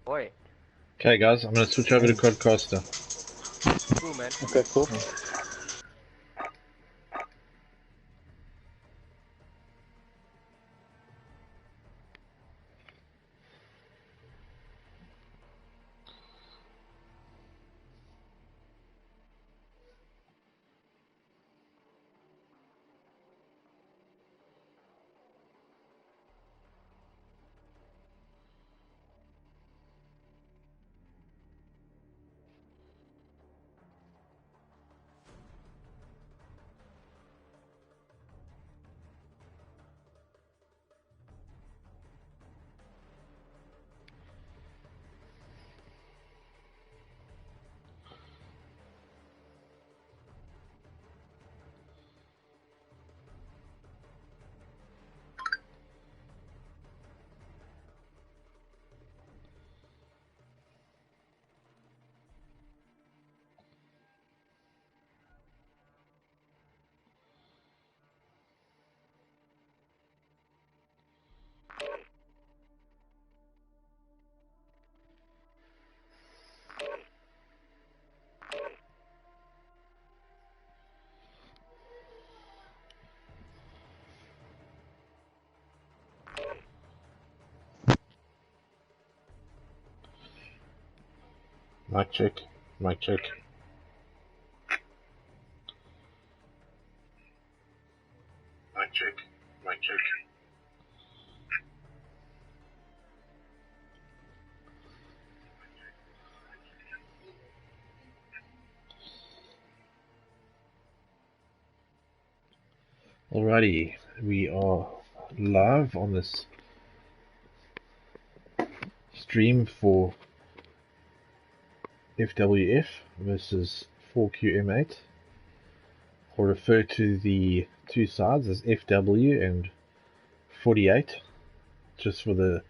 Oi. Okay, guys, I'm going to switch over to Codcaster. Cool, man. Okay, cool. Mic check, mic check. Mic check, mic check. Alrighty, we are live on this stream for FWF versus 4QM8. I'll refer to the two sides as FW and 48, just for the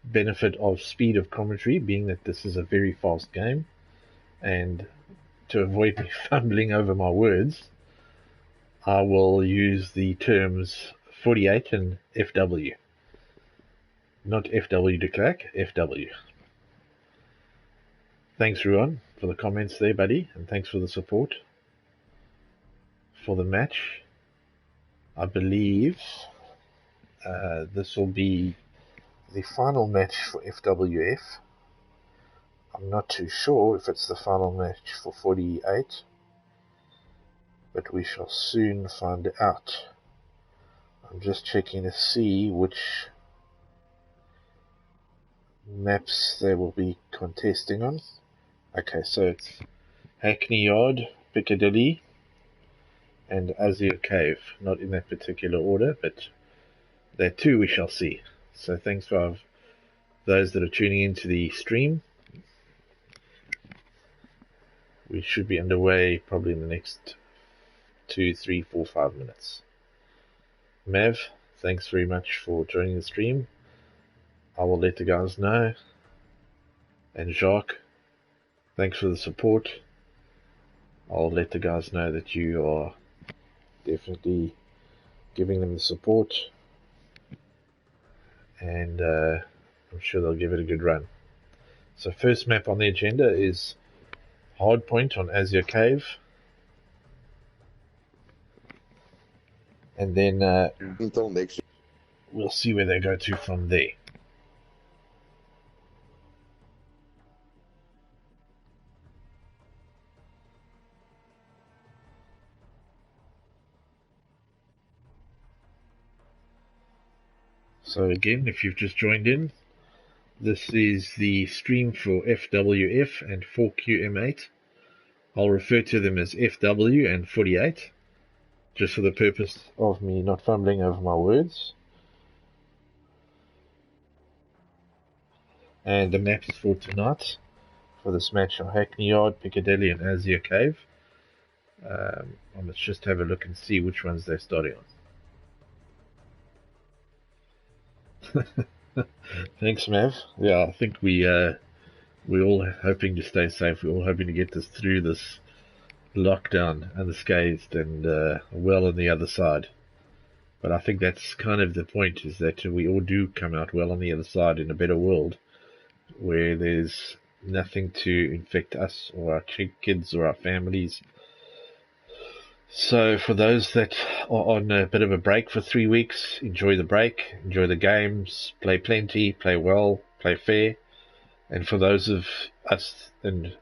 benefit of speed of commentary, being that this is a very fast game, and to avoid me fumbling over my words, I will use the terms 48 and FW. Not FW de Klerk, FW. Thanks, Ruan, for the comments there, buddy, and thanks for the support for the match. I believe this will be the final match for FWF. I'm not too sure if it's the final match for 48, but we shall soon find out. I'm just checking to see which maps they will be contesting on. Okay, so it's Hackney Yard, Piccadilly, and Azure Cave. Not in that particular order, but that too we shall see. So thanks for those that are tuning into the stream. We should be underway probably in the next 2, 3, 4, 5 minutes. Mav, thanks very much for joining the stream. I will let the guys know. And Jacques, thanks for the support. I'll let the guys know that you are definitely giving them the support, and I'm sure they'll give it a good run. So first map on the agenda is Hardpoint on Azure Cave, and then we'll see where they go to from there. So again, if you've just joined in, this is the stream for FWF and 4QM8. I'll refer to them as FW and 48, just for the purpose of me not fumbling over my words. And the maps for tonight for this match are Hackney Yard, Piccadilly, and Azure Cave. Let's just have a look and see which ones they're starting on. Thanks, Mav. Yeah, I think we're all hoping to stay safe. We're all hoping to get this through this lockdown unscathed and well on the other side. But I think that's kind of the point, is that we all do come out well on the other side in a better world. where there's nothing to infect us or our kids or our families. So for those that are on a bit of a break for 3 weeks, enjoy the break, enjoy the games, play plenty, play well, play fair. And for those of us and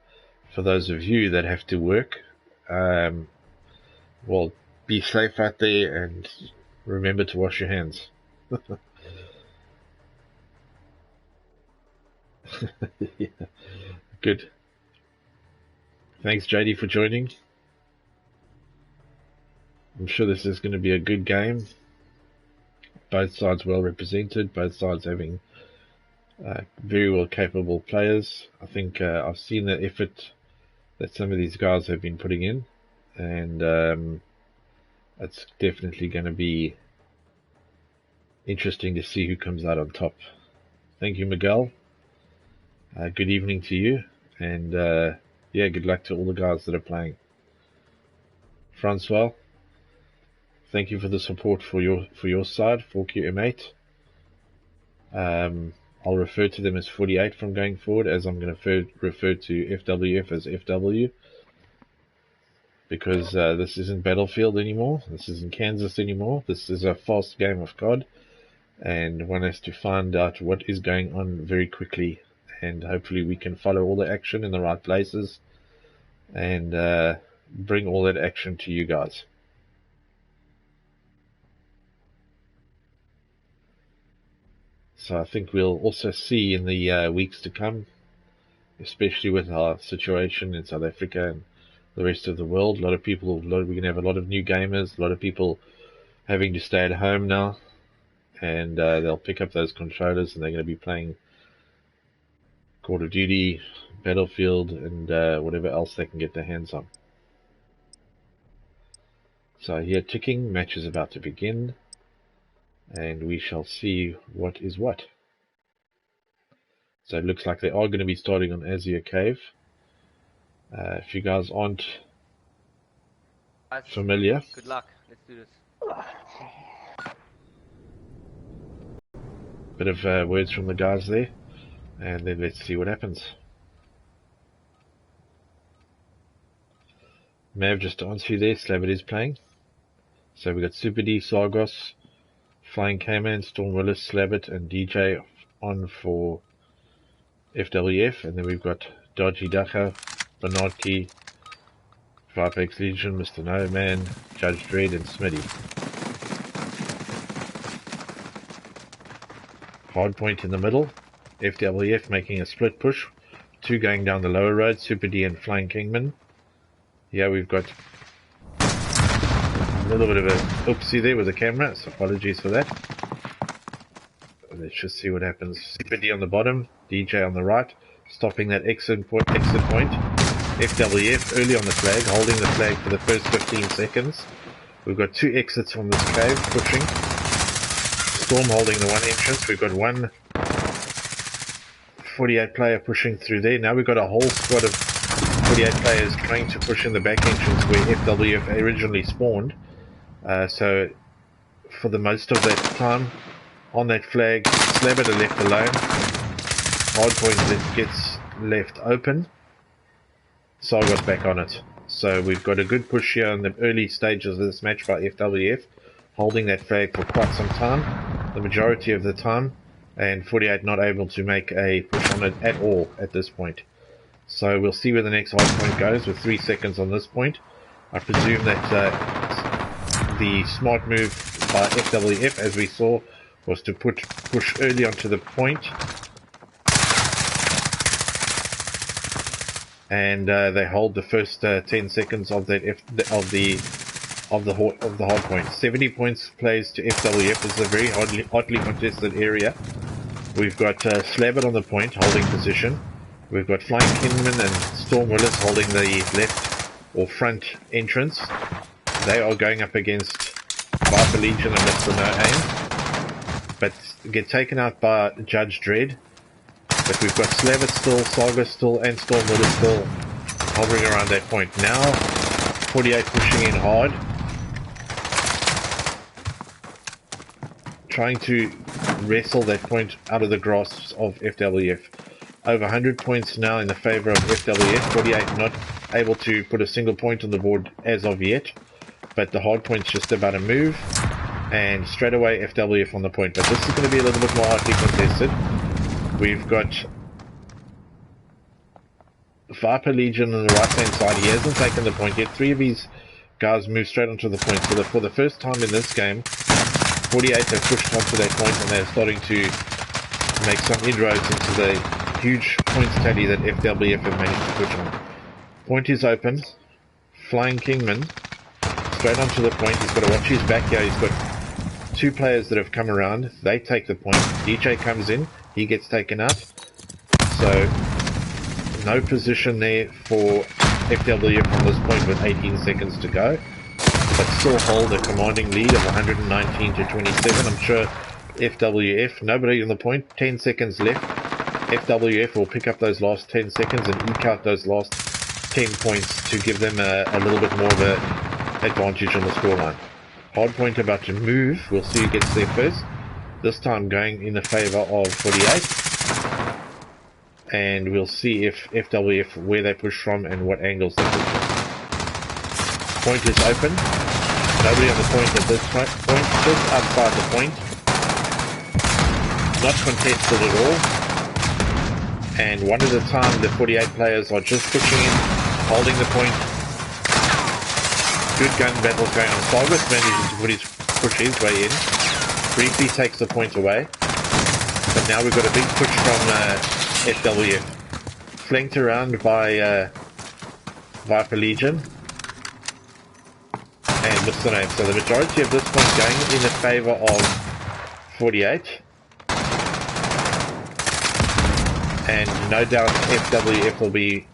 for those of you that have to work, well, be safe out there and remember to wash your hands. Yeah, good. Thanks, JD, for joining. I'm sure this is going to be a good game. Both sides well represented, both sides having very well capable players. I think I've seen the effort that some of these guys have been putting in, and it's definitely going to be interesting to see who comes out on top. Thank you, Miguel. Good evening to you, and yeah, good luck to all the guys that are playing. Francois, thank you for the support for your side, 4QM8. I'll refer to them as 48 from going forward, as I'm going to refer to FWF as FW, because this isn't Battlefield anymore, this isn't Kansas anymore, this is a fast game of COD, and one has to find out what is going on very quickly, and hopefully we can follow all the action in the right places, and bring all that action to you guys. So I think we'll also see in the weeks to come, especially with our situation in South Africa and the rest of the world, we're going to have a lot of new gamers, a lot of people having to stay at home now, and they'll pick up those controllers and they're going to be playing Call of Duty, Battlefield, and whatever else they can get their hands on. So here ticking, match is about to begin, and we shall see what is what. So it looks like they are going to be starting on Azure Cave. If you guys aren't familiar, good luck. Let's do this. Bit of words from the guys there, and then let's see what happens. Mav, just to answer you there, Slabbit is playing. So we got Super D, Sargos, Flying K-Man, Storm Willis, Slabbit, and DJ on for FWF, and then we've got Dodgy Ducker, Bernard Key, Vipex Legion, Mr. No Man, Judge Dredd, and Smitty. Hardpoint in the middle, FWF making a split push, 2 going down the lower road, Super D and Flying Kingman. Yeah, we've got a little bit of a oopsie there with the camera, so apologies for that. Let's just see what happens. Super D on the bottom, DJ on the right, stopping that exit point. FWF early on the flag, holding the flag for the first 15 seconds. We've got 2 exits from this cave, pushing. Storm holding the one entrance. We've got one 48 player pushing through there. Now we've got a whole squad of 48 players trying to push in the back entrance where FWF originally spawned. So for the most of that time on that flag, Slabbit are left alone. Hardpoint gets left open. Sargos back on it. So we've got a good push here in the early stages of this match by FWF, holding that flag for quite some time, the majority of the time, and 48 not able to make a push on it at all at this point. So we'll see where the next hardpoint goes with 3 seconds on this point. I presume that the smart move by FWF, as we saw, was to push early onto the point, and they hold the first 10 seconds of that of the hard point. 70 points plays to FWF. This is a very hotly contested area. We've got Slabbit on the point, holding position. We've got Flying Kingman and Storm Willis holding the left or front entrance. They are going up against Viper Legion and Mr. No Aim, but get taken out by Judge Dredd. But we've got Slabbit still, Saga still, and Storm Willis still hovering around that point. Now, 48 pushing in hard, trying to wrestle that point out of the grasp of FWF. over 100 points now in the favor of FWF. 48 not able to put a single point on the board as of yet, but the hard point's just about to move, and straight away FWF on the point. But this is going to be a little bit more hotly contested. We've got Viper Legion on the right hand side. He hasn't taken the point yet. 3 of his guys move straight onto the point, so that for the first time in this game, 48 have pushed onto their point, and they're starting to make some inroads into the huge points tally that FWF have managed to push on. Point is open. Flying Kingman straight onto the point. He's got to watch his back here. He's got 2 players that have come around. They take the point. DJ comes in. He gets taken out. So no position there for FWF on this point with 18 seconds to go, but still hold a commanding lead of 119 to 27. I'm sure FWF, nobody on the point, 10 seconds left. FWF will pick up those last 10 seconds and eke out those last 10 points to give them a little bit more of an advantage on the scoreline. Hard point about to move. We'll see who gets there first. This time going in the favor of 48. And we'll see if FWF, where they push from and what angles they push from. Point is open. Nobody on the point at this point. Just outside the point. Not contested at all. And one at a time, the 48 players are just pushing in, holding the point. Good gun battles going on. Sargus manages to push his way in. Briefly takes the point away. But now we've got a big push from FWF. Flanked around by Viper Legion. And what's the name? So the majority of this point going in the favor of 48. And no doubt FWF will be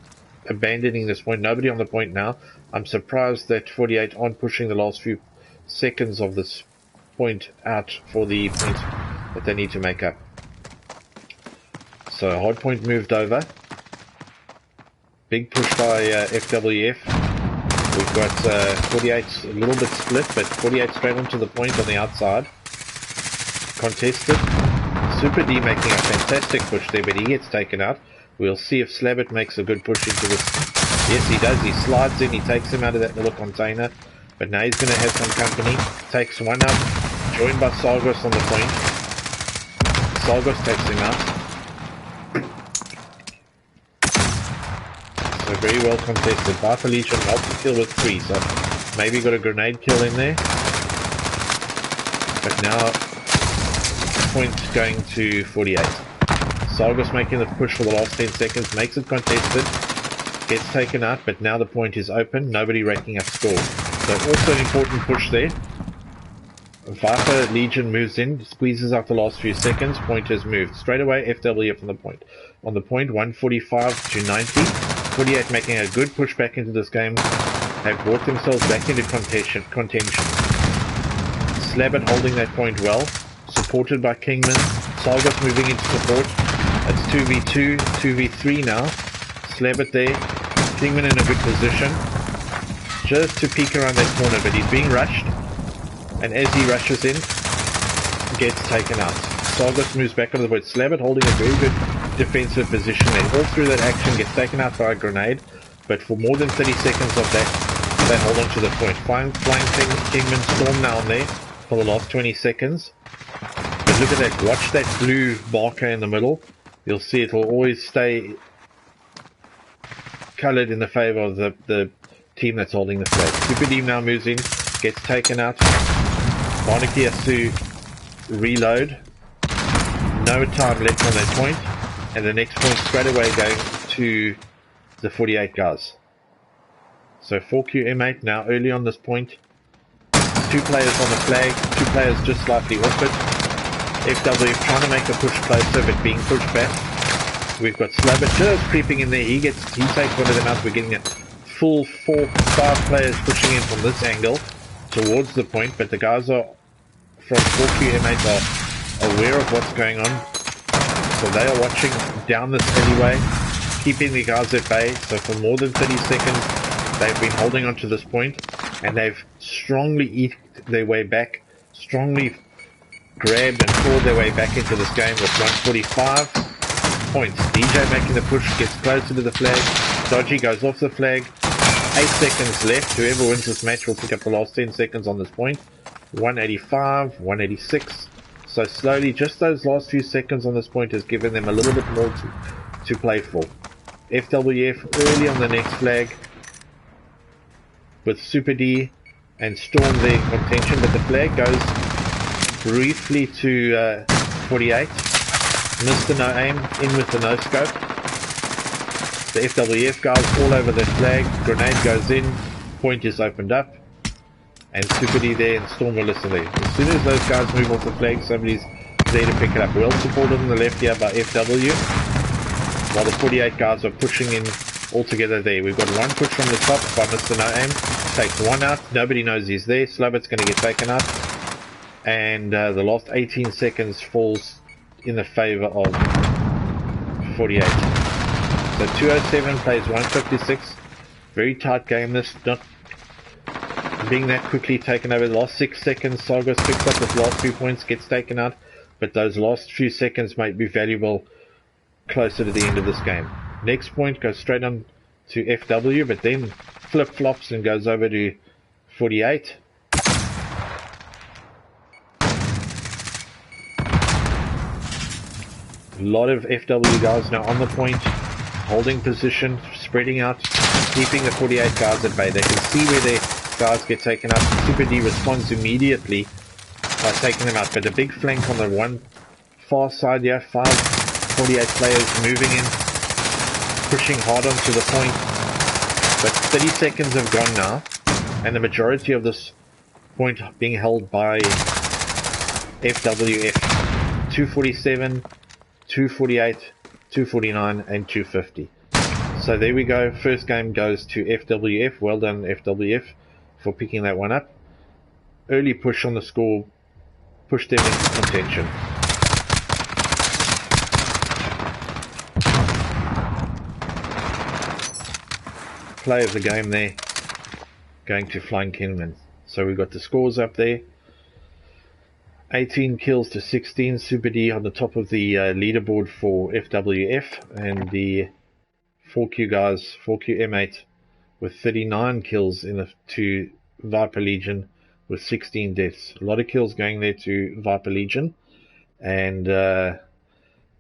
abandoning this point. Nobody on the point now. I'm surprised that 48 aren't pushing the last few seconds of this point out for the points that they need to make up. So hard point moved over. Big push by FWF. We've got 48 a little bit split, but 48 straight onto the point on the outside. Contested. Super D making a fantastic push there, but he gets taken out. We'll see if Slabbit makes a good push into this. Yes, he does. He slides in. He takes him out of that little container. But now he's going to have some company. Takes one up. Joined by Sargos on the point. Sargos takes him out. So very well contested. Viper Legion multi-kill with 3. So maybe got a grenade kill in there. But now point going to 48. Sargos making the push for the last 10 seconds, makes it contested, gets taken out, but now the point is open, nobody raking up score. So also an important push there. Viper Legion moves in, squeezes out the last few seconds, point has moved. Straight away FWF on the point. On the point, 145 to 90. 48 making a good push back into this game, have brought themselves back into contention. Slabbit holding that point well. Supported by Kingman. Sargos moving into support. It's 2v2, 2v3 now. Slabbit there. Kingman in a good position. Just to peek around that corner, but he's being rushed. And as he rushes in, gets taken out. Sargos moves back on the board. Slabbit holding a very good defensive position there. All through that action, gets taken out by a grenade. But for more than 30 seconds of that, they hold on to the point. Flying Kingman storm now there for the last 20 seconds. But look at that, watch that blue marker in the middle. You'll see it will always stay coloured in the favour of the team that's holding the flag. Super D now moves in, gets taken out. Barnaky has to reload. No time left on that point. And the next point straight away going to the 48 guys. So 4QM8 now early on this point. 2 players on the flag, 2 players just slightly off it. FWF trying to make a push closer, but being pushed back. We've got Slabbit just creeping in there. He takes one of them out. We're getting a full 4-5 players pushing in from this angle towards the point, but the guys are from 4QM8 are aware of what's going on. So they are watching down this alleyway, keeping the guys at bay. So for more than 30 seconds, they've been holding on to this point. And they've strongly eked their way back, strongly grabbed and clawed their way back into this game with 145. points. DJ making the push, gets closer to the flag. Dodgy goes off the flag. 8 seconds left. Whoever wins this match will pick up the last 10 seconds on this point. 185, 186. So slowly, just those last few seconds on this point has given them a little bit more to play for. FWF early on the next flag with Super D and Storm there in contention, but the flag goes briefly to 48. Mr. No Aim in with the no scope. The FWF guys all over the flag. Grenade goes in. Point is opened up. And Super D there and Storm will listen there. As soon as those guys move off the flag, somebody's there to pick it up. Well supported on the left here by FW. While the 48 guys are pushing in all together there. We've got one push from the top by Mr. No Aim. Takes one out. Nobody knows he's there. Slubbert's going to get taken out. And the last 18 seconds falls in the favor of 48. So 207 plays 156. Very tight game. This not being that quickly taken over. The last 6 seconds, Sargos picks up the last 2 points, gets taken out. But those last few seconds might be valuable closer to the end of this game. Next point goes straight on to FW, but then flip-flops and goes over to 48. A lot of FW guys now on the point, holding position, spreading out, keeping the 48 guys at bay. They can see where their guys get taken out. Super D responds immediately by taking them out. But a big flank on the one far side here. 48 players moving in, pushing hard onto the point. But 30 seconds have gone now, and the majority of this point being held by FWF. 247, 248, 249 and 250. So there we go. First game goes to FWF. Well done FWF for picking that one up. Early push on the score pushed them into contention. Play of the game there going to Flying Kingman. So we've got the scores up there. 18 kills to 16. Super D on the top of the leaderboard for FWF, and the 4Q guys, 4Q M8 with 39 kills in the to Viper Legion with 16 deaths. A lot of kills going there to Viper Legion. And am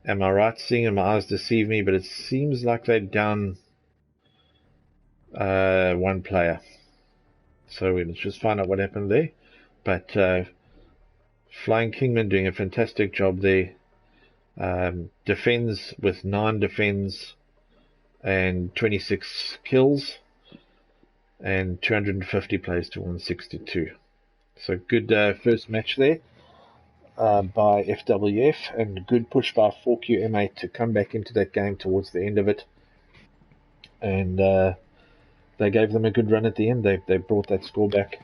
I right seeing, my eyes deceive me, but it seems like they're down one player. So let's just find out what happened there. But Flying Kingman doing a fantastic job there. Defends with 9 defends and 26 kills, and 250 plays to 162. So good first match there by FWF, and good push by 4Q M8 to come back into that game towards the end of it. And they gave them a good run at the end. They brought that score back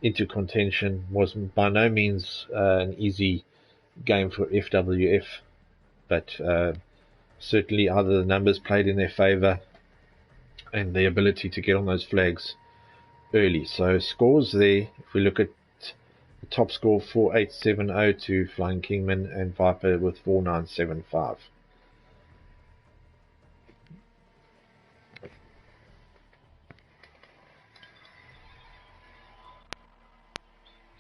into contention. Was by no means an easy game for FWF, but certainly either the numbers played in their favor and the ability to get on those flags early. So scores there, if we look at the top score, 4870 to Flying Kingman, and Viper with 4975.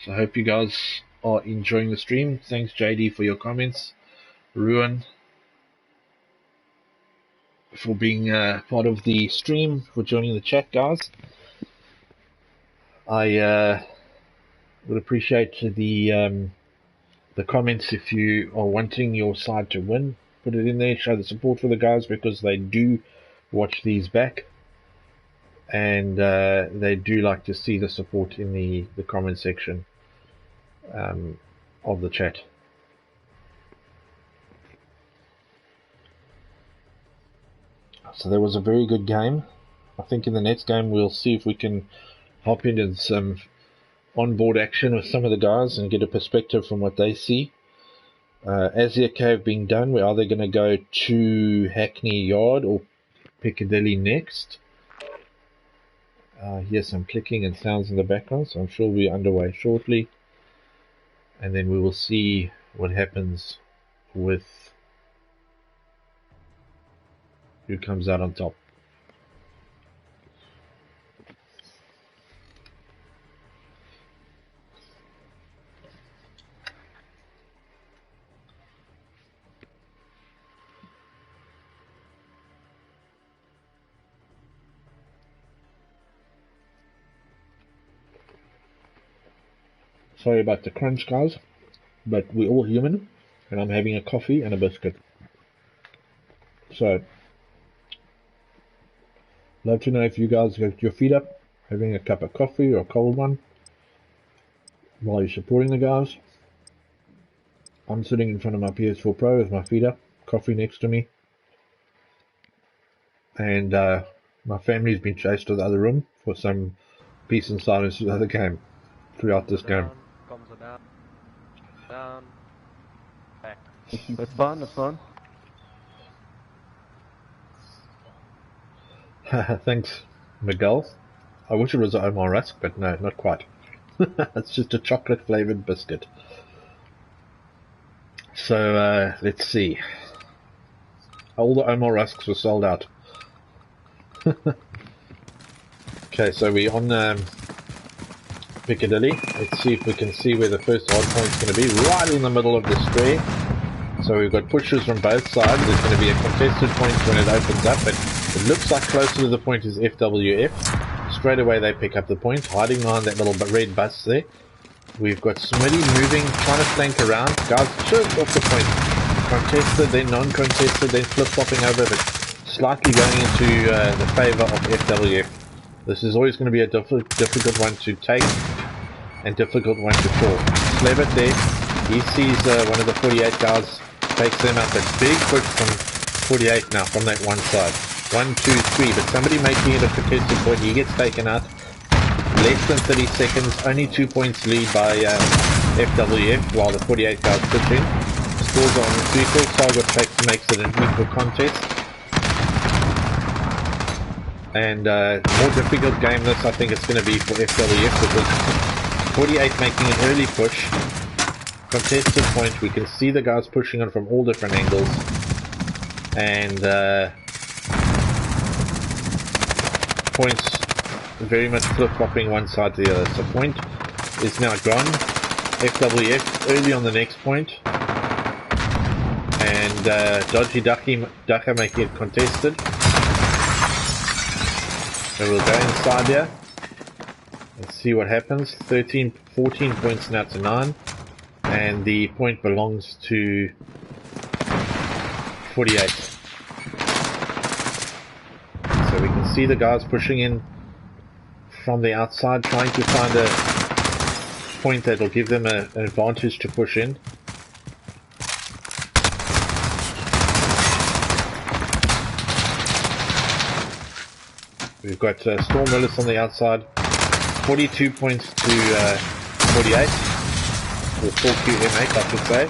So I hope you guys are enjoying the stream. Thanks JD for your comments. Ruin for being part of the stream, for joining the chat, guys. I would appreciate the comments. If you are wanting your side to win, put it in there. Show the support for the guys, because they do watch these back, and they do like to see the support in the comment section of the chat. So that was a very good game. I think in the next game we'll see if we can hop into some onboard action with some of the guys and get a perspective from what they see. Azure Cave being done, we're either going to go to Hackney Yard or Piccadilly next. Here's some clicking and sounds in the background, so I'm sure we'll be underway shortly. And then we will see what happens with who comes out on top. Sorry about the crunch, guys, but we're all human, and I'm having a coffee and a biscuit. So, love to know if you guys got your feet up, having a cup of coffee or a cold one, while you're supporting the guys. I'm sitting in front of my PS4 Pro with my feet up, coffee next to me, and my family's been chased to the other room for some peace and silence to the other game throughout this game. Comes down, down, back. It's fun, it's fun. Thanks, Miguel. I wish it was an Omar Rusk, but no, not quite. It's just a chocolate flavored biscuit. So, let's see. All the Omar Rusks were sold out. Okay, so we're on Piccadilly. Let's see if we can see where the first hard point's going to be. Right in the middle of the square. So we've got pushes from both sides. There's going to be a contested point when it opens up, but it looks like closer to the point is FWF. Straight away they pick up the point, hiding behind that little red bus there. We've got Smitty moving, trying to flank around. Guys just off the point. Contested, then non-contested, then flip-flopping over, but slightly going into the favour of FWF. This is always going to be a difficult one to take and difficult one to call. Slevit there, he sees one of the 48 guys, takes them out. That big push from 48 now from that one side. 1, 2, 3, but somebody making it a contested point, he gets taken out. Less than 30 seconds, only 2 points lead by FWF while the 48 guys push in. Scores are on the equal, Target makes it an equal contest. And more difficult game this I think it's going to be for FWF because 48 making an early push. Contested point, we can see the guys pushing on from all different angles. And points very much flip-flopping one side to the other. So point is now gone. FWF early on the next point. And Dodgy Ducker making it contested. So we'll go inside here. Let's see what happens. 14 points now to 9. And the point belongs to 48. So we can see the guys pushing in from the outside, trying to find a point that will give them an advantage to push in. We've got Storm Willis on the outside, 42 points to 48, or 4QM8 I should say.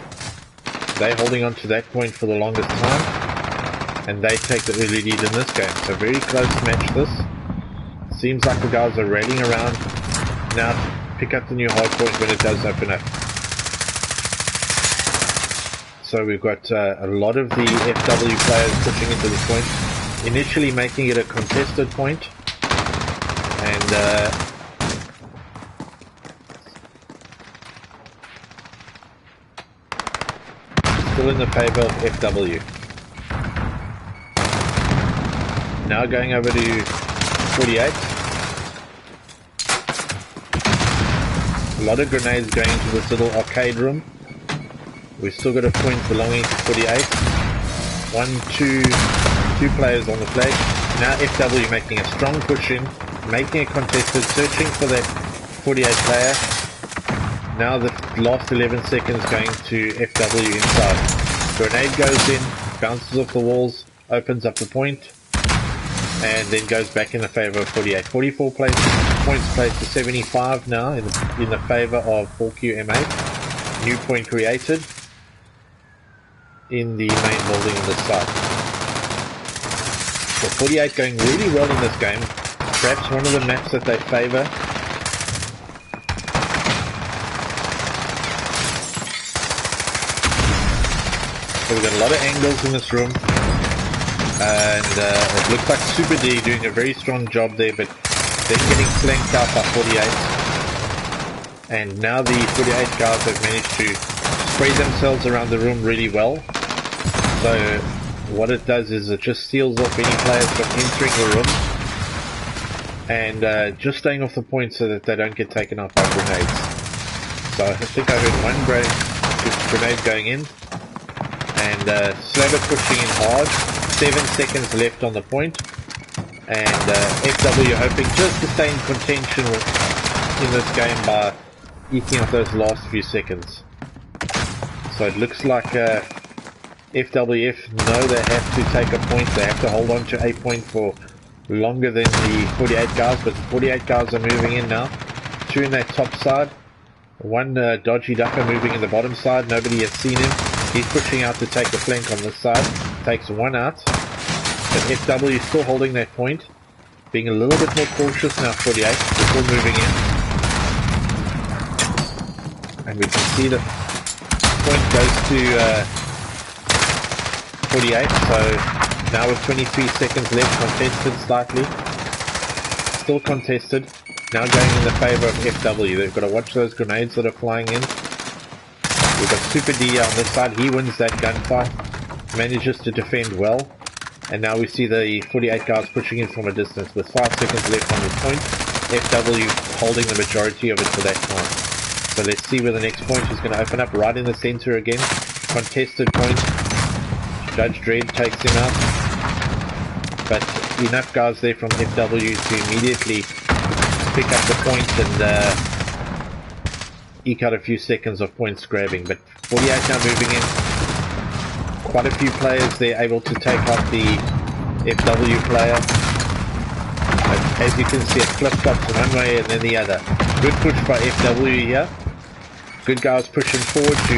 They're holding on to that point for the longest time, and they take the early lead in this game. So very close match this. Seems like the guys are rallying around now to pick up the new hard point when it does open up. So we've got a lot of the FW players pushing into the point, initially making it a contested point, and still in the favour of FW. Now going over to 48. A lot of grenades going into this little arcade room. We've still got a point belonging to 48. 2 players on the flag. Now FW making a strong push in, making a contested, searching for that 48 player. Now the last 11 seconds going to FW inside. Grenade goes in, bounces off the walls, opens up the point, and then goes back in the favour of 48. 44 points placed to 75 now in the favour of 4QM8. New point created in the main building on this side. So 48 going really well in this game. Perhaps one of the maps that they favour. So we've got a lot of angles in this room. And it looks like Super D doing a very strong job there, but then getting flanked out by 48. And now the 48 guys have managed to spray themselves around the room really well. So what it does is it just seals off any players from entering the room and just staying off the point so that they don't get taken out by grenades. So I think I heard one grenade going in, and Slabber pushing in hard. 7 seconds left on the point, and FW hoping just to stay in contention in this game by eating up those last few seconds. So it looks like FWF know they have to take a point. They have to hold on to a point for longer than the 48 guys, but the 48 guys are moving in now. 2 in that top side, 1 dodgy ducker moving in the bottom side. Nobody has seen him. He's pushing out to take the flank on this side. Takes 1 out. But FW is still holding that point. Being a little bit more cautious now, 48. Before moving in. And we can see the point goes to 48. So now with 23 seconds left, contested slightly. Still contested. Now going in the favour of FW. They've got to watch those grenades that are flying in. We've got Super D on this side. He wins that gunfight. Manages to defend well. And now we see the 48 guys pushing in from a distance. With 5 seconds left on this point, FW holding the majority of it for that time. So let's see where the next point is going to open up. Right in the center again. Contested point. Judge Dredd takes him out. But enough guys there from FW to immediately pick up the point and eke out a few seconds of points grabbing. But 48 now moving in. Quite a few players there able to take out the FW player. But as you can see, it flip-flops one way and then the other. Good push by FW here. Good guys pushing forward to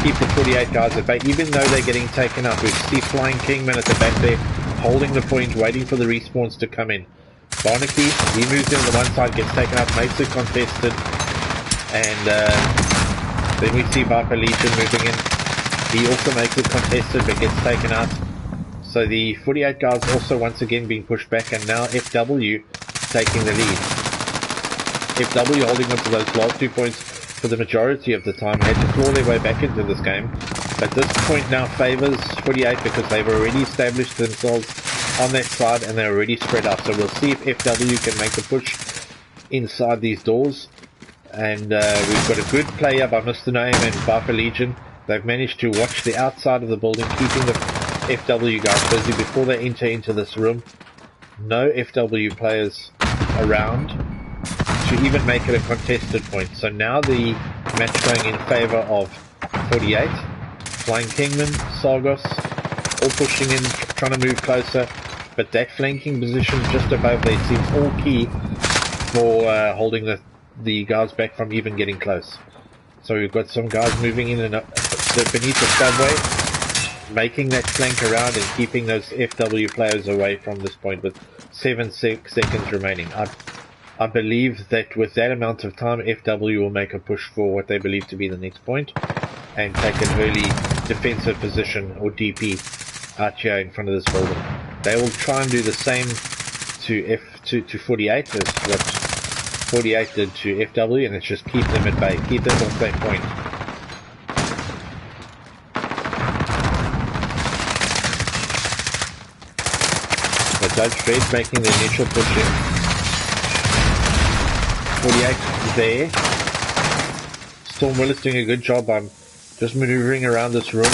keep the 48 guys at bay, even though they're getting taken up. We see Flying Kingman at the back there, holding the point, waiting for the respawns to come in. Barnaky, he moves in on the one side, gets taken up, makes it contested. And then we see Viper Legion moving in. He also makes it contested but gets taken out. So the 48 guys also once again being pushed back, and now FW taking the lead. FW holding on to those last 2 points for the majority of the time, had to claw their way back into this game. But this point now favours 48 because they've already established themselves on that side and they're already spread out. So we'll see if FW can make the push inside these doors. And we've got a good player by Mr. Name and Viper Legion. They've managed to watch the outside of the building, keeping the FW guys busy before they enter into this room. No FW players around to even make it a contested point. So now the match going in favour of 48. Flying Kingman, Sargos, all pushing in, trying to move closer. But that flanking position just above there seems all key for holding the guys back from even getting close. So we've got some guys moving in and beneath the subway, making that flank around and keeping those FW players away from this point with 7 seconds remaining. I believe that with that amount of time, FW will make a push for what they believe to be the next point and take an early defensive position or DP out here in front of this building. They will try and do the same to 48 as what 48 did to FW, and it's just keep them at bay, keep them off that point. The Judge Dredd making the initial push in. 48 there. Storm Willis doing a good job. I'm just maneuvering around this room,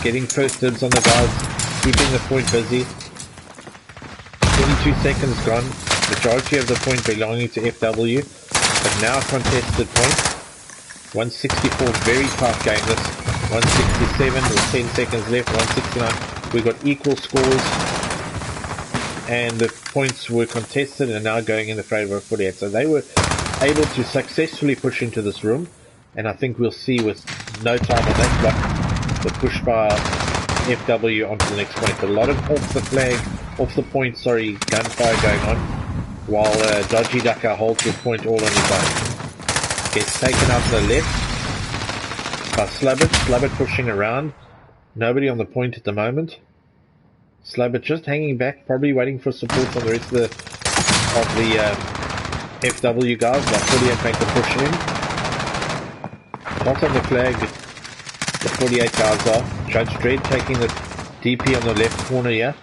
getting first dibs on the guys, keeping the point busy. 22 seconds gone. Majority of the point belonging to FW, but now contested point. 164, very tight game this. 167 with 10 seconds left. 169. We got equal scores, and the points were contested and now going in the favour of 48. So they were able to successfully push into this room, and I think we'll see with no time on that clock the push by FW onto the next point. A lot of off the point, gunfire going on, while Dodgy Ducker holds his point all on his own. Gets taken out to the left by Slubbert pushing around. Nobody on the point at the moment. Slabber just hanging back, probably waiting for support from the rest of the FW guys, while 48 make the push in. Not on the flag, the 48 guys are. Judge Dredd taking the DP on the left corner here.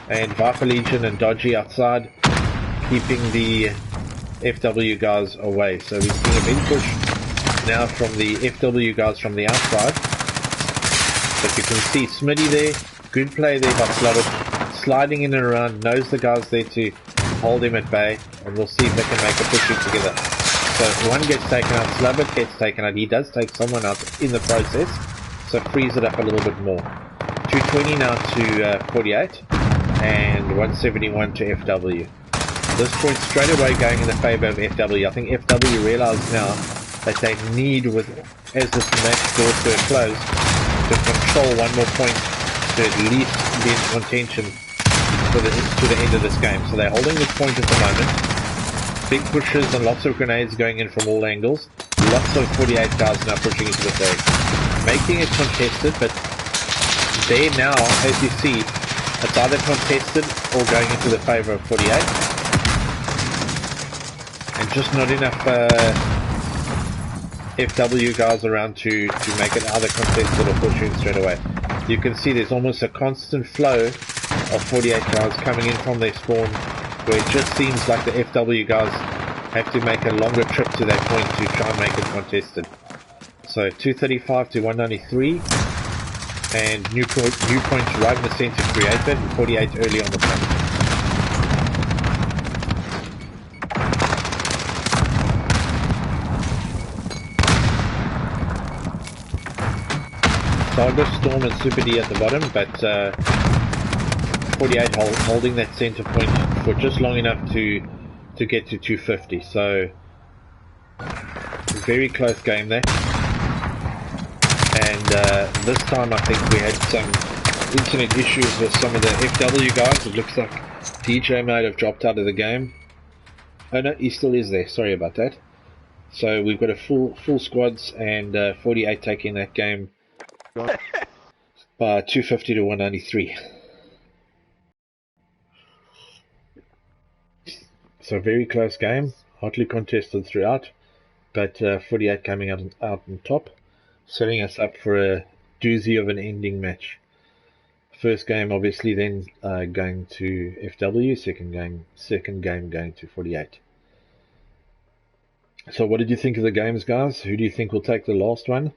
And Viper Legion and Dodgy outside, keeping the FW guys away. So we're seeing a big push now from the FW guys from the outside. But you can see Smitty there, good play there by Slabber, sliding in and around, knows the guys there to hold him at bay, and we'll see if they can make a push in together. So one gets taken out, Slabber gets taken out, he does take someone out in the process, so frees it up a little bit more. 220 now to 48, and 171 to FW. This point straight away going in the favour of FW. I think FW realise now that they need, as this match draws to a close, to control one more point to at least be in contention to the end of this game. So they're holding this point at the moment. Big pushes and lots of grenades going in from all angles. Lots of 48 guys now pushing into the flag. Making it contested, but there now, as you see, it's either contested or going into the favour of 48. And just not enough FW guys around to make it either contested or push in straight away. You can see there's almost a constant flow of 48 guys coming in from their spawn, where it just seems like the FW guys have to make a longer trip to that point to try and make it contested. So 235 to 193, and new points right in the centre created, 48 early on the front. Saga, Storm and Super D at the bottom, but 48 holding that centre point for just long enough to get to 250. So very close game there. And this time I think we had some internet issues with some of the FW guys. It looks like DJ might have dropped out of the game. Oh no, he still is there. Sorry about that. So we've got a full squads, and 48 taking that game by 250 to 193. So very close game, hotly contested throughout, but 48 coming out on top, setting us up for a doozy of an ending match. First game obviously then going to FW, second game going to 48. So what did you think of the games, guys? Who do you think will take the last one?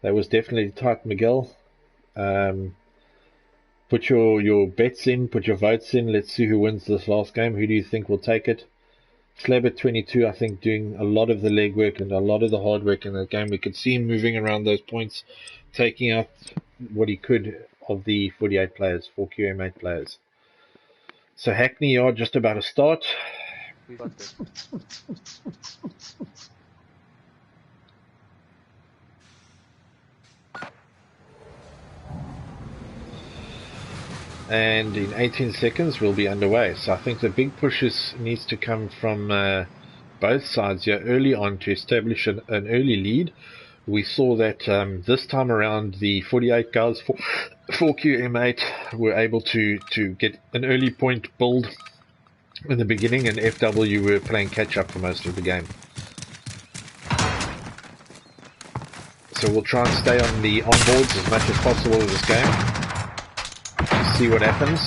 That was definitely tight, Miguel. Put your bets in, put your votes in. Let's see who wins this last game. Who do you think will take it? Slabber 22, I think, doing a lot of the legwork and a lot of the hard work in that game. We could see him moving around those points, taking out what he could of the 48 players, 4QM8 players. So Hackney Yard just about to start. We got this. And in 18 seconds we'll be underway. So I think the big pushes needs to come from both sides here early on to establish an early lead. We saw that this time around the 48 guys, 4QM8 were able to get an early point build in the beginning, and FW were playing catch up for most of the game. So we'll try and stay on the onboards as much as possible in this game. See what happens.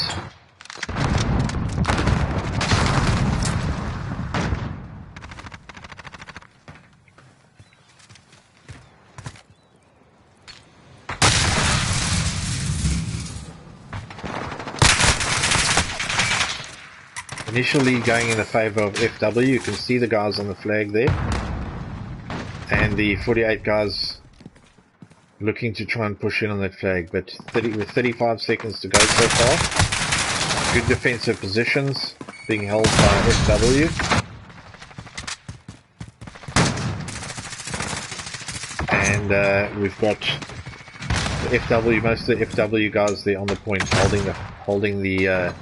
Initially going in the favour of FW, you can see the guys on the flag there. And the 48 guys looking to try and push in on that flag, but with 35 seconds to go so far. Good defensive positions being held by FW. And we've got the FW, most of the FW guys there on the point, holding the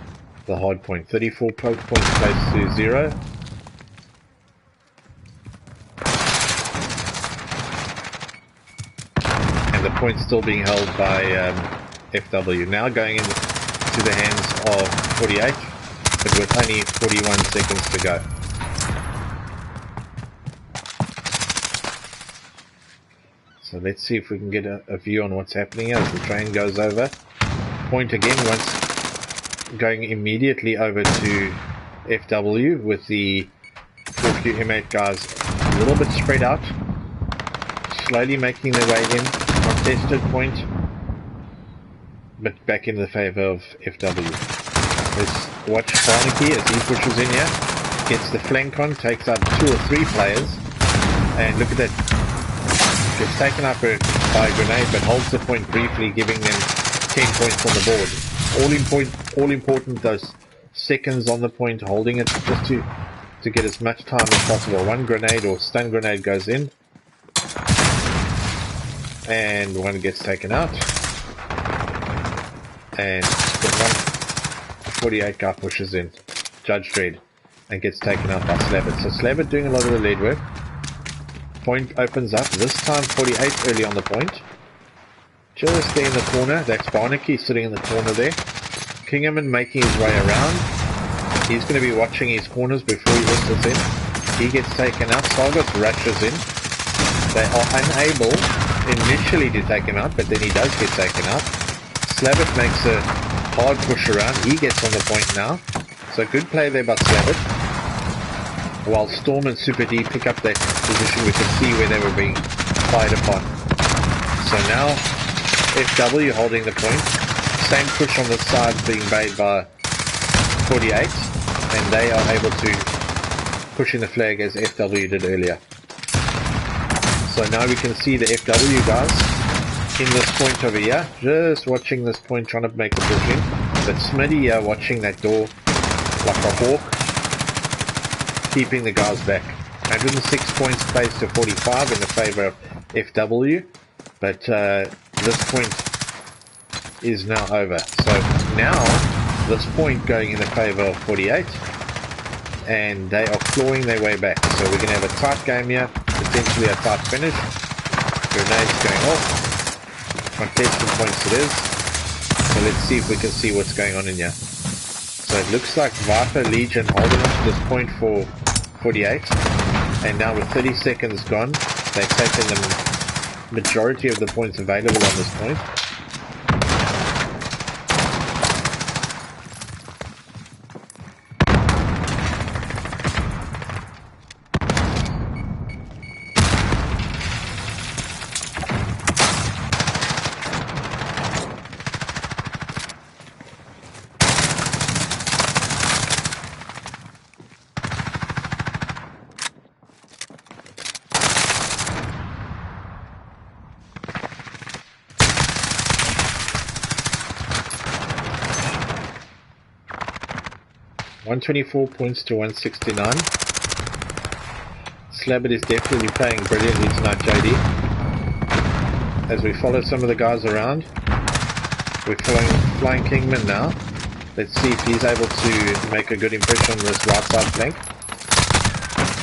hard point. 34 points close to 0. point still being held by FW. Now going into the hands of 48, but with only 41 seconds to go. So let's see if we can get a view on what's happening here as the train goes over. Point again, once going immediately over to FW with the 4Q M8 guys a little bit spread out, slowly making their way in. Contested point, but back in the favor of FW. Let's watch Barnaky as he pushes in here, gets the flank on, takes out 2 or 3 players, and look at that. Gets taken up by a grenade, but holds the point briefly, giving them 10 points on the board. All important, those seconds on the point, holding it just to get as much time as possible. One grenade or stun grenade goes in, and one gets taken out, and the 148 guy pushes in, Judge Dredd, and gets taken out by Slabbert. So Slabbert doing a lot of the lead work. Point opens up, this time 48 early on the point. Just there in the corner, that's Barnaky sitting in the corner there. Kingerman making his way around. He's going to be watching his corners before he whistles in. He gets taken out, Sargos rushes in. They are unable initially to take him out, but then he does get taken out. Slabbert makes a hard push around, he gets on the point now. So good play there by Slabbert. While Storm and Super D pick up that position, we can see where they were being fired upon. So now FW holding the point. Same push on the side being made by 48, and they are able to push in the flag as FW did earlier. So now we can see the FW guys in this point over here, just watching this point, trying to make a push in. But Smitty here watching that door like a hawk, keeping the guys back. 106 points placed to 45 in the favor of FW, but this point is now over. So now this point going in the favor of 48, and they are clawing their way back. So we're going to have a tight game here, potentially a tight finish. Grenades going off, contested points it is. So let's see if we can see what's going on in here. So it looks like Viper Legion holding on to this point for 48, and now with 30 seconds gone, they've taken the majority of the points available on this point. $124 points to 169. Slabbert is definitely playing brilliantly tonight, JD. As we follow some of the guys around, we're flying Kingman now. Let's see if he's able to make a good impression on this right side flank.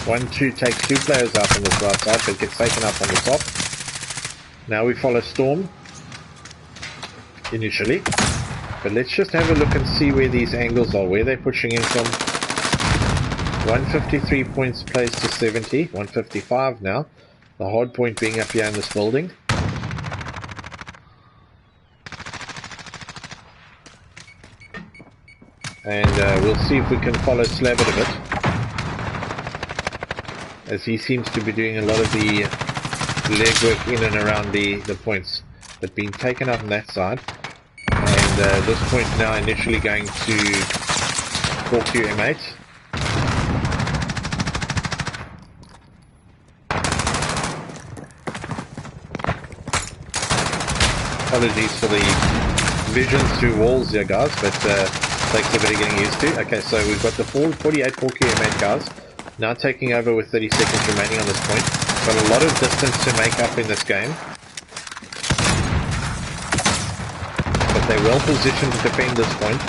1-2 takes 2 players out on this right side, but gets taken up on the top. Now we follow Storm initially. But let's just have a look and see where these angles are, where they're pushing in from. 153 points placed to 70, 155 now. The hard point being up here in this building. And we'll see if we can follow Slabbert a bit, as he seems to be doing a lot of the legwork in and around the points, but being taken up on that side. And this point now initially going to 4Q M8. Apologies for the vision through walls here, guys, but takes a bit of getting used to. Okay, so we've got the 48 4Q M8 guys now taking over with 30 seconds remaining on this point. Got a lot of distance to make up in this game. They're well positioned to defend this point.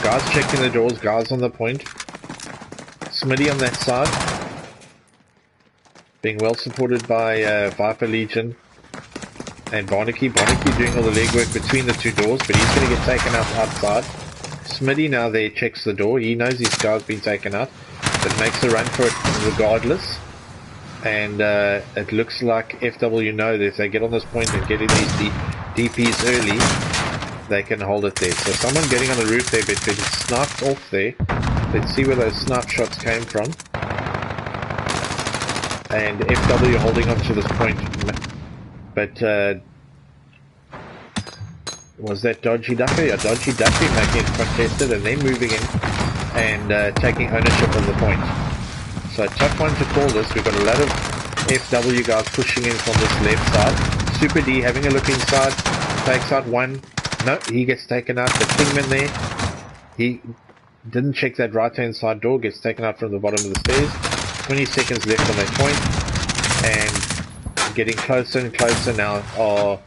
Guys checking the doors, guys on the point. Smitty on that side, being well supported by Viper Legion. and Barnaky doing all the legwork between the two doors, but he's going to get taken out outside. Smitty now there checks the door. He knows his guy's been taken out, but makes a run for it regardless. And it looks like FW know that if they get on this point and get in these DPs early, they can hold it there. So someone getting on the roof there, but getting sniped off there. Let's see where those snipe shots came from. And FW holding on to this point. But was that Dodgy Ducker? Yeah, Dodgy Ducker making it contested and then moving in and taking ownership of the point. So a tough one to call this. We've got a lot of FW guys pushing in from this left side. Super D having a look inside, takes out one. No, he gets taken out. The Kingman there, he didn't check that right hand side door, gets taken out from the bottom of the stairs. 20 seconds left on that point, and getting closer and closer now are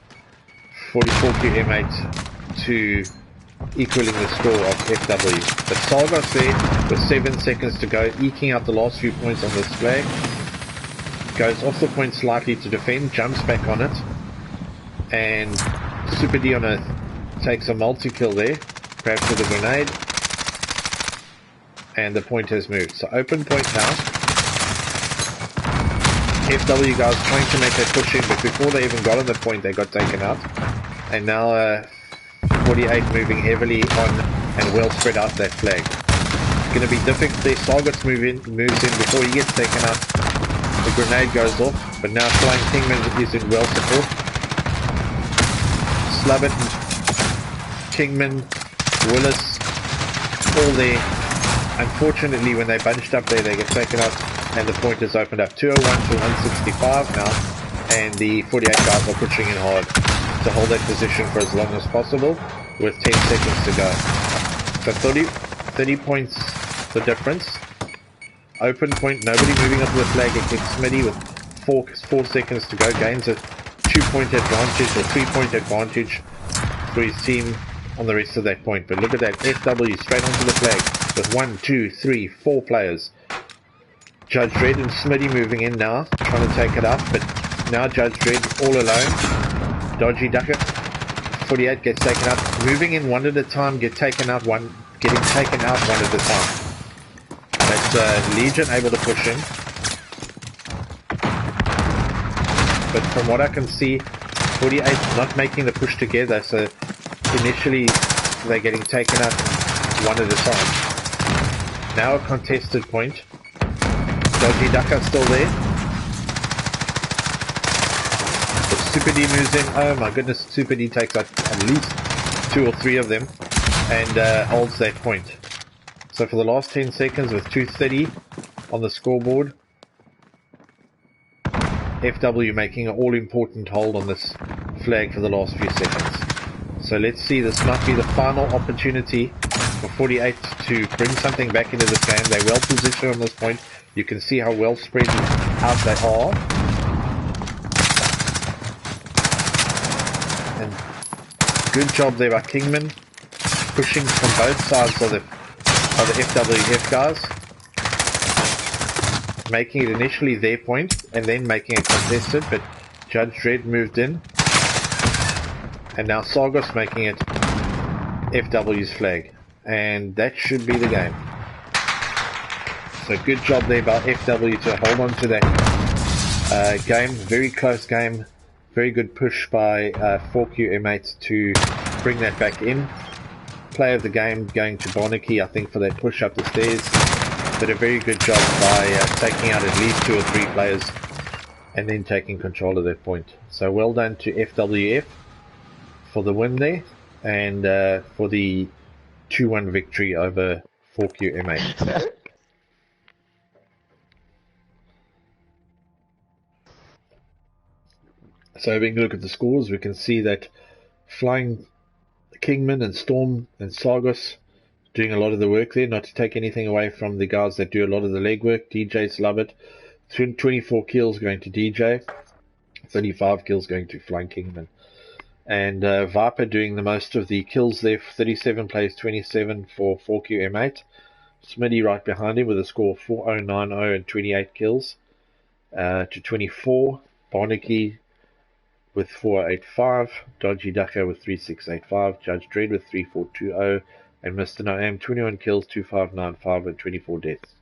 44Q M8 to equaling the score of FW. But Sargos there with 7 seconds to go, eking out the last few points on this flag. Goes off the point slightly to defend, jumps back on it, and Super D takes a multi-kill there, perhaps with a grenade, and the point has moved. So open point now. FW guys trying to make that push in, but before they even got on the point, they got taken out. And now 48 moving heavily on and well spread out that flag. It's going to be difficult there. Sargos moves in before he gets taken out. The grenade goes off, but now Flying Kingman is in well support. Slubbit, Kingman, Willis, all there. Unfortunately, when they bunched up there, they get taken out, and the point is opened up. 201 to 165 now, and the 48 guys are pushing in hard to hold that position for as long as possible, with 10 seconds to go. So 30 points the difference. Open point, nobody moving up to the flag except Smitty with 4 seconds to go. Gains a 2-point advantage or 3-point advantage for his team on the rest of that point. But look at that, FW straight onto the flag with 1, 2, 3, 4 players. Judge Dredd and Smitty moving in now, trying to take it up, but now Judge Dredd all alone. Dodgy Ducker, 48 gets taken out, moving in one at a time, getting taken out one at a time. That's Legion able to push in. But from what I can see, 48 not making the push together, so initially they're getting taken out one at a time. Now a contested point. Dodgy Ducker still there. But Super D moves in. Oh my goodness, Super D takes out at least 2 or 3 of them and holds that point. So for the last 10 seconds with 2:30 on the scoreboard, FW making an all-important hold on this flag for the last few seconds. So let's see, this might be the final opportunity for 48 to bring something back into this game. They're well positioned on this point. You can see how well spread out they are. And good job there by Kingman, pushing from both sides of the FWF guys, making it initially their point and then making it contested, but Judge Dredd moved in, and now Sargos making it FW's flag, and that should be the game. So good job there by FW to hold on to that game. Very close game. Very good push by 4Q M8 to bring that back in. Player of the game going to Barnaky, I think, for that push up the stairs. But a very good job by taking out at least 2 or 3 players and then taking control of that point. So well done to FWF for the win there and for the 2-1 victory over 4Q M8. So having a look at the scores, we can see that Flying Kingman and Storm and Sargos doing a lot of the work there, not to take anything away from the guys that do a lot of the legwork. DJ's love it. 24 kills going to DJ, 35 kills going to Flying Kingman. And Viper doing the most of the kills there, 37 plays 27 for 4QM8. Smitty right behind him with a score of 4090 and 28 kills to 24. Barnaky with 485, Dodgy Ducker with 3685, Judge Dredd with 3420, and Mr. Noam 21 kills, 2595, and 24 deaths.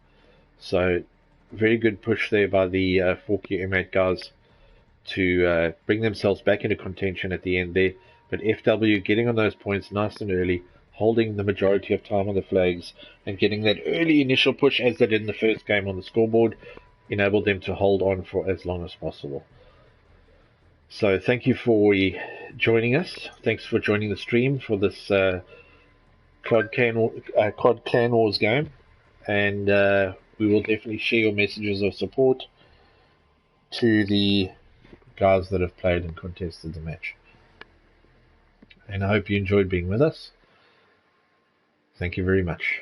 So, very good push there by the 4Q M8 guys to bring themselves back into contention at the end there. But FW getting on those points nice and early, holding the majority of time on the flags, and getting that early initial push as they did in the first game on the scoreboard, enabled them to hold on for as long as possible. So thank you for joining us. Thanks for joining the stream for this COD Clan Wars game. And we will definitely share your messages of support to the guys that have played and contested the match. And I hope you enjoyed being with us. Thank you very much.